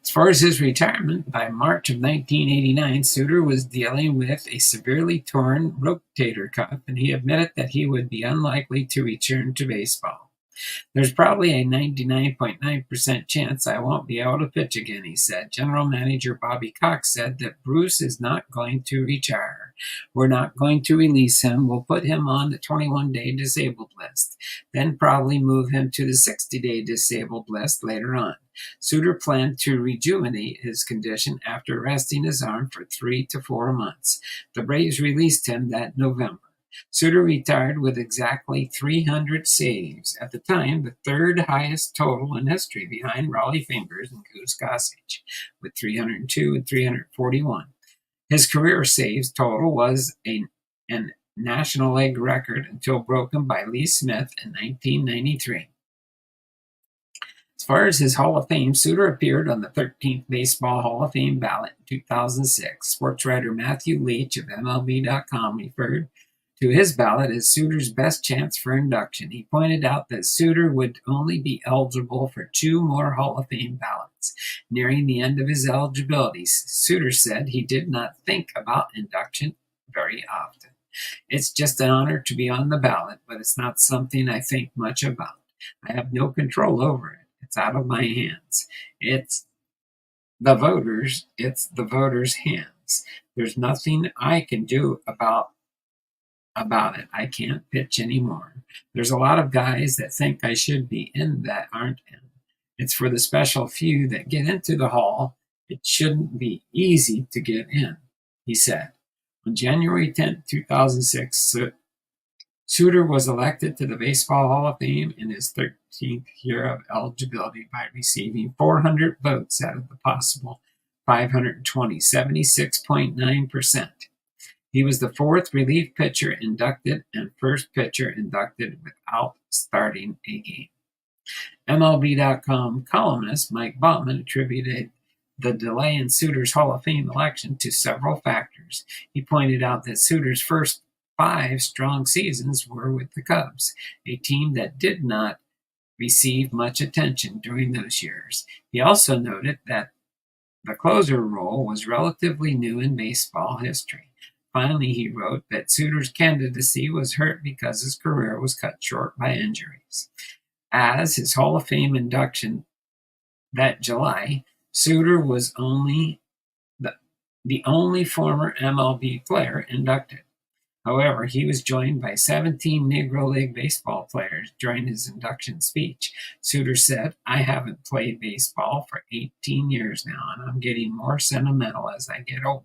As far as his retirement, by March of 1989, Sutter was dealing with a severely torn rotator cuff, and he admitted that he would be unlikely to return to baseball. There's probably a 99.9% chance I won't be able to pitch again, he said. General Manager Bobby Cox said that Bruce is not going to retire. We're not going to release him. We'll put him on the 21-day disabled list, then probably move him to the 60-day disabled list later on. Sutter planned to rejuvenate his condition after resting his arm for 3 to 4 months. The Braves released him that November. Sutter retired with exactly 300 saves, at the time the third highest total in history behind Raleigh Fingers and Goose Gossage, with 302 and 341. His career saves total was a National League record until broken by Lee Smith in 1993. As far as his Hall of Fame, Sutter appeared on the 13th Baseball Hall of Fame ballot in 2006. Sports writer Matthew Leach of MLB.com referred to his ballot as Sutter's best chance for induction. He pointed out that Sutter would only be eligible for 2 more Hall of Fame ballots. Nearing the end of his eligibility, Sutter said he did not think about induction very often. It's just an honor to be on the ballot, but it's not something I think much about. I have no control over it. It's out of my hands. It's the voters' hands. There's nothing I can do about it. I can't pitch anymore. There's a lot of guys that think I should be in that aren't in. It's for the special few that get into the hall. It shouldn't be easy to get in, he said. On January 10, 2006, Sutter was elected to the Baseball Hall of Fame in his 13th year of eligibility by receiving 400 votes out of the possible 520, 76.9%. He was the 4th relief pitcher inducted and first pitcher inducted without starting a game. MLB.com columnist Mike Baughman attributed the delay in Sutter's Hall of Fame election to several factors. He pointed out that Sutter's first 5 strong seasons were with the Cubs, a team that did not receive much attention during those years. He also noted that the closer role was relatively new in baseball history. Finally, he wrote that Sutter's candidacy was hurt because his career was cut short by injuries. As his Hall of Fame induction that July, Sutter was the only former MLB player inducted. However, he was joined by 17 Negro League baseball players during his induction speech. Sutter said, I haven't played baseball for 18 years now, and I'm getting more sentimental as I get older.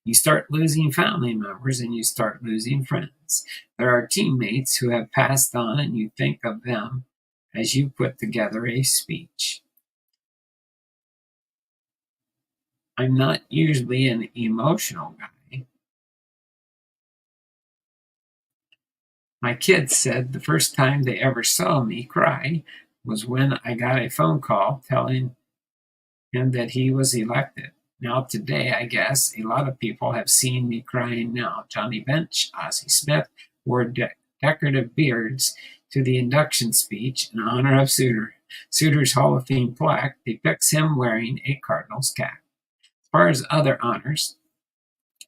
You start losing family members and you start losing friends. There are teammates who have passed on, and you think of them as you put together a speech. I'm not usually an emotional guy. My kids said the first time they ever saw me cry was when I got a phone call telling him that he was elected. Now today, I guess, a lot of people have seen me crying now. Johnny Bench, Ozzie Smith wore decorative beards to the induction speech in honor of Sutter. Sutter's Hall of Fame plaque depicts him wearing a Cardinals cap. As far as other honors,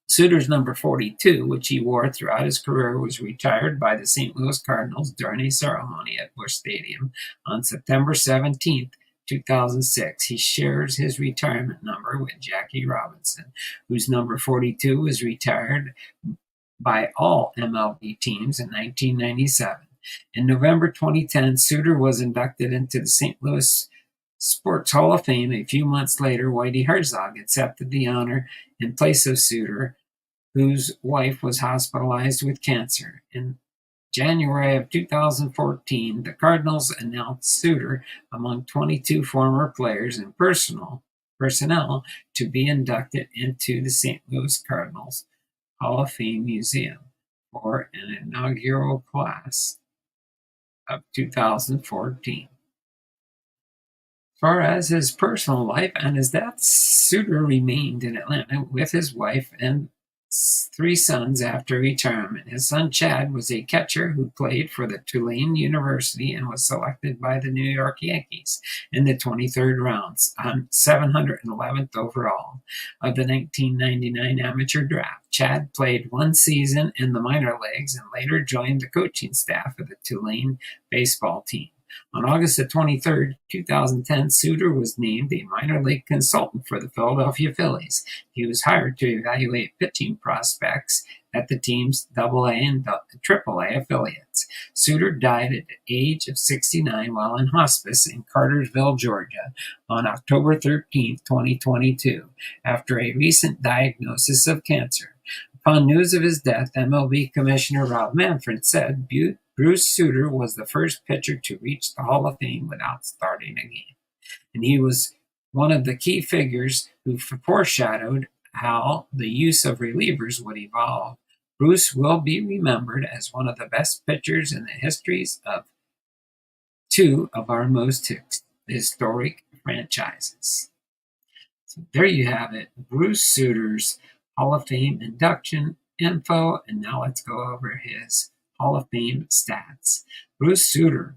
Sutter's number 42, which he wore throughout his career, was retired by the St. Louis Cardinals during a ceremony at Busch Stadium on September 17th, 2006. He shares his retirement number with Jackie Robinson, whose number 42 was retired by all MLB teams in 1997. In November 2010, Sutter was inducted into the St. Louis Sports Hall of Fame. A few months later, Whitey Herzog accepted the honor in place of Sutter, whose wife was hospitalized with cancer. In January of 2014, the Cardinals announced Sutter among 22 former players and personnel to be inducted into the St. Louis Cardinals Hall of Fame Museum for an inaugural class of 2014. As far as his personal life and his death, Sutter remained in Atlanta with his wife and three sons after retirement. His son Chad was a catcher who played for the Tulane University and was selected by the New York Yankees in the 23rd round on 711th overall of the 1999 amateur draft. Chad played one season in the minor leagues and later joined the coaching staff of the Tulane baseball team. On August the 23rd, 2010, Sutter was named a minor league consultant for the Philadelphia Phillies. He was hired to evaluate pitching prospects at the team's AA and AAA affiliates. Sutter died at the age of 69 while in hospice in Cartersville, Georgia, on October 13, 2022, after a recent diagnosis of cancer. Upon news of his death, MLB Commissioner Rob Manfred said Bruce Sutter was the first pitcher to reach the Hall of Fame without starting a game, and he was one of the key figures who foreshadowed how the use of relievers would evolve. Bruce will be remembered as one of the best pitchers in the histories of two of our most historic franchises. So there you have it, Bruce Sutter's Hall of Fame induction info, and now let's go over his Hall of Fame stats. Bruce Sutter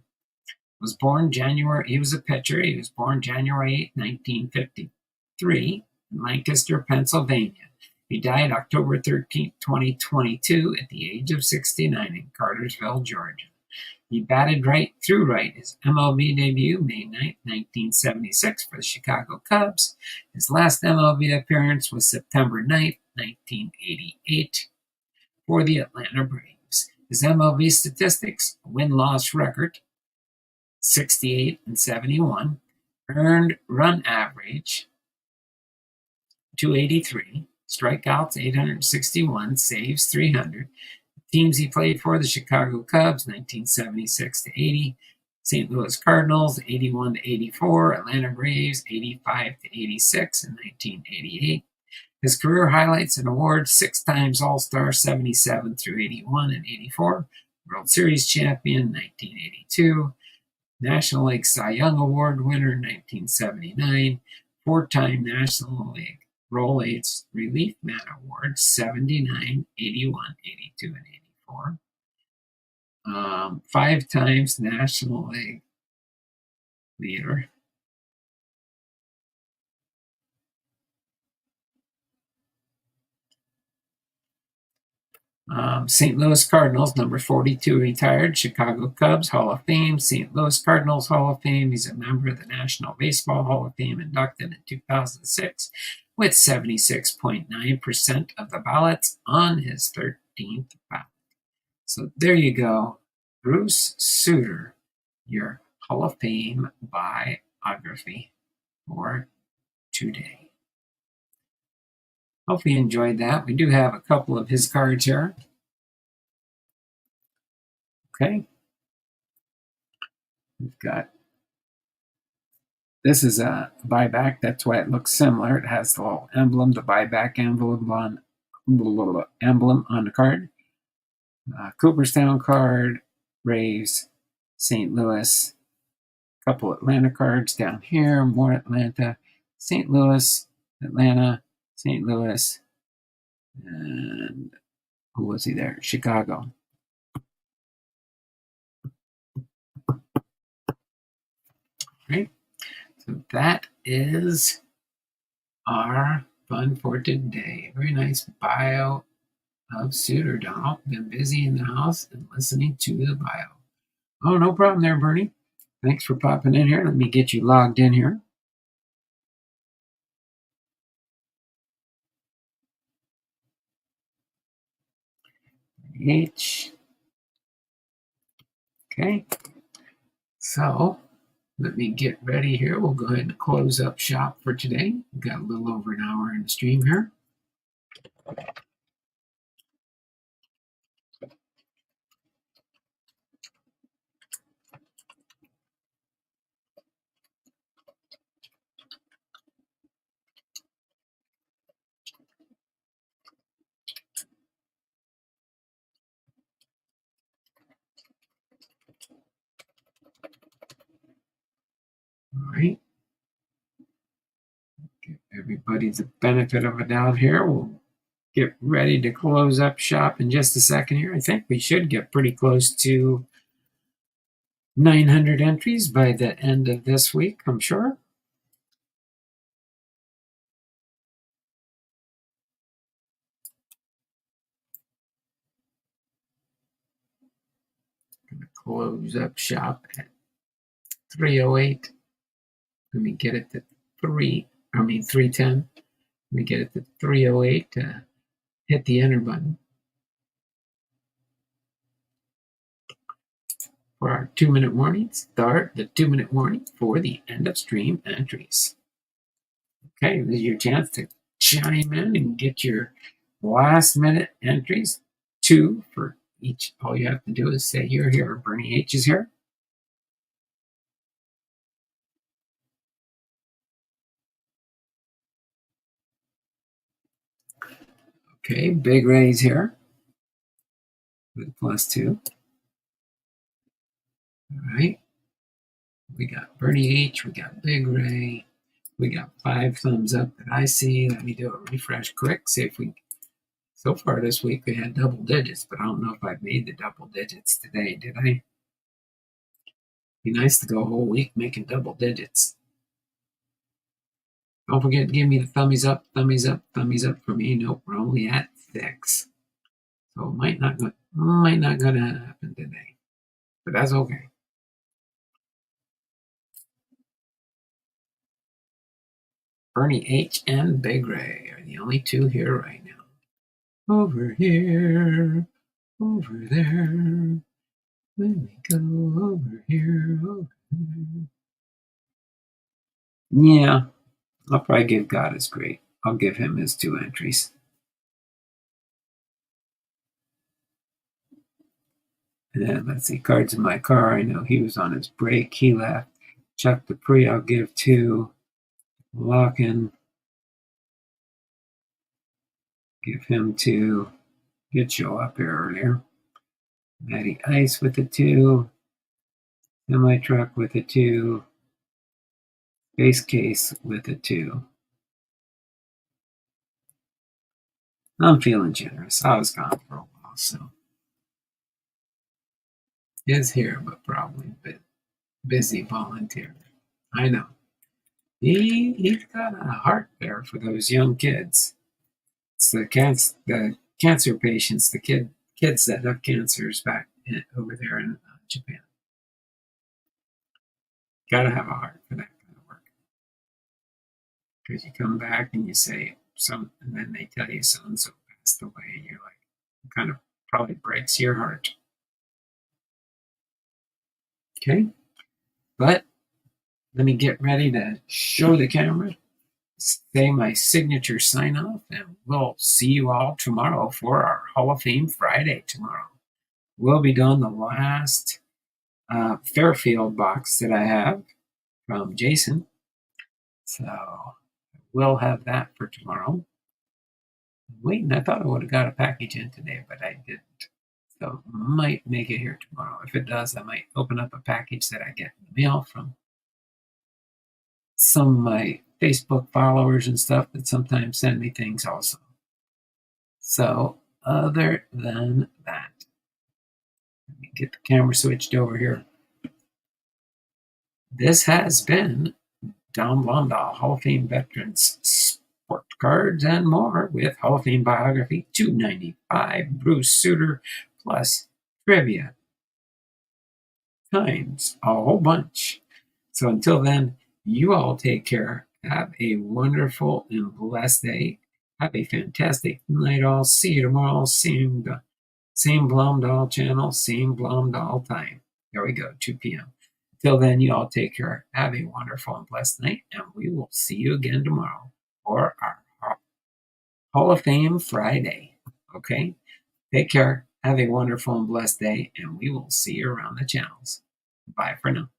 was born he was a pitcher. He was born January 8, 1953 in Lancaster, Pennsylvania. He died October 13, 2022 at the age of 69 in Cartersville, Georgia. He batted right through right. His MLB debut, May 9, 1976 for the Chicago Cubs. His last MLB appearance was September 9, 1988 for the Atlanta Braves. His MLB statistics: win-loss record 68 and 71, earned run average 283, strikeouts 861, saves 300. Teams he played for: the Chicago Cubs 1976 to 80, St. Louis Cardinals 81 to 84, Atlanta Braves 85 to 86 in 1988. His career highlights and awards: 6 times All-Star 77 through 81 and 84, World Series champion 1982, National League Cy Young Award winner 1979, 4-time National League Roll-Aids Relief Man Award 79, 81, 82, and 84. 5 times National League leader. St. Louis Cardinals, number 42, retired. Chicago Cubs, Hall of Fame. St. Louis Cardinals, Hall of Fame. He's a member of the National Baseball Hall of Fame, inducted in 2006 with 76.9% of the ballots on his 13th ballot. So there you go. Bruce Sutter, your Hall of Fame biography for today. Hope you enjoyed that. We do have a couple of his cards here. Okay. We've got, this is a buyback. That's why it looks similar. It has the little emblem, the buyback emblem on the card. Cooperstown card, Braves, St. Louis. A couple Atlanta cards down here, more Atlanta, St. Louis, Atlanta, St. Louis, and who was he there? Chicago. Right? So that is our fun for today. Very nice bio of Sutter, Donald. Been busy in the house and listening to the bio. Oh, no problem there, Bernie. Thanks for popping in here. Let me get you logged in here. H. Okay. So Let me get ready here. We'll go ahead and close up shop for today. We've got a little over an hour in the stream here. All right. Give everybody the benefit of a doubt here. We'll get ready to close up shop in just a second here. I think we should get pretty close to 900 entries by the end of this week, I'm sure. Gonna close up shop at 308. Let me get it to 310. Let me get it to 308 to hit the enter button for our 2-minute warning. Start the 2-minute warning for the end of stream entries. Okay, this is your chance to chime in and get your last minute entries. 2 for each. All you have to do is say you're here. Bernie H is here. Okay, Big Ray's here with +2. All right. We got Bernie H, we got Big Ray, we got 5 thumbs up that I see. Let me do a refresh quick, see if we, so far this week we had double digits, but I don't know if I've made the double digits today, did I? Be nice to go a whole week making double digits. Don't forget to give me the thummies up, thummies up, thummies up for me. Nope, we're only at 6. So it might not gonna happen today, but that's okay. Bernie H and Big Ray are the only 2 here right now. Over here, over there. Let me go over here, over there. Yeah, I'll probably give God is great. I'll give him his 2 entries. And let's see, Cards in My Car. I know he was on his break. He left. Chuck Dupree, I'll give 2. Locken, give him 2. Get Joe up here earlier. Matty Ice with a 2. Semi Truck with a 2. Base Case with a 2. I'm feeling generous. I was gone for a while, so. Is here, but probably a bit busy volunteering. I know. He's got a heart there for those young kids. It's the cancer patients, the kids that have cancers back over there in Japan. Got to have a heart for that kind of work. Because you come back and you say and then they tell you so and so passed away, and you're like, it kind of probably breaks your heart. Okay, but let me get ready to show the camera, say my signature sign off, and we'll see you all tomorrow for our Hall of Fame Friday tomorrow. We'll be doing the last Fairfield box that I have from Jason. So we'll have that for tomorrow. Waiting, I thought I would have got a package in today, but I didn't. So might make it here tomorrow. If it does, I might open up a package that I get in the mail from some of my Facebook followers and stuff that sometimes send me things also. So other than that, let me get the camera switched over here. This has been Don Blondal, Hall of Fame Veterans, Sport Cards, and more with Hall of Fame Biography 295, Bruce Sutter, plus trivia times a whole bunch. So until then, you all take care. Have a wonderful and blessed day. Have a fantastic night all. See you tomorrow. Same Blomdahl channel, same Blomdahl time. There we go, 2 p.m. Till then, you all take care. Have a wonderful and blessed night, and we will see you again tomorrow for our Hall of Fame Friday. Okay? Take care. Have a wonderful and blessed day, and we will see you around the channels. Bye for now.